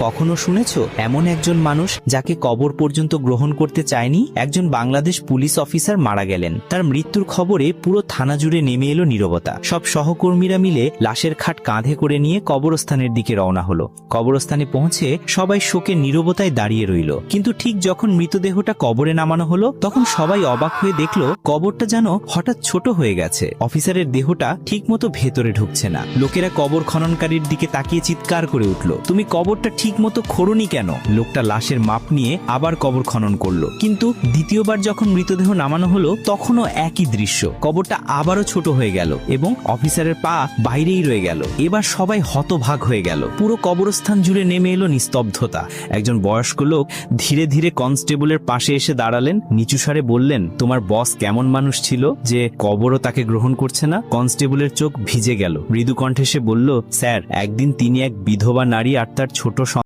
কখনো শুনেছো এমন একজন মানুষ যাকে কবর পর্যন্ত গ্রহণ করতে চায়নি? একজন বাংলাদেশ পুলিশ অফিসার মারা গেলেন। তার মৃত্যুর খবরে পুরো থানা জুড়ে নেমে এলো নীরবতা। সব সহকর্মীরা মিলে লাশের খাট কাঁধে করে নিয়ে কবরস্থানের দিকে রওনা হলো। কবরস্থানে পৌঁছে সবাই শোকে নীরবতায় দাঁড়িয়ে রইল। কিন্তু ঠিক যখন মৃতদেহটা কবরে নামানো হলো তখন সবাই অবাক হয়ে দেখলো কবরটা যেন হঠাৎ ছোট হয়ে গেছে। অফিসারের দেহটা ঠিকমতো ভেতরে ঢুকছে না। লোকেরা কবর খননকারীর দিকে তাকিয়ে চিৎকার করে উঠল, তুমি কবরটা ঠিকমতো খোঁড়োনি কেন? লোকটা লাশের মাপ নিয়ে আবার কবর খনন করলো, কিন্তু দ্বিতীয়বার যখন মৃতদেহ নামানো হলো তখনও একই দৃশ্য। কবরটা আবারও ছোট হয়ে গেল এবং অফিসারের পা বাইরেই রয়ে গেল। এবার সবাই হতভাগ হয়ে গেল। পুরো কবরস্থান জুড়ে নেমে এলো নিস্তব্ধতা। একজন বয়স্ক লোক ধীরে ধীরে কনস্টেবলের পাশে এসে দাঁড়ালেন, নিচু স্বরে বললেন, তোমার বস কেমন মানুষ ছিল যে কবরও তাকে গ্রহণ করছে না? কনস্টেবলের চোখ ভিজে গেল। মৃদু কণ্ঠে সে বলল, স্যার, একদিন তিনি এক বিধবা নারী আর তার ছোট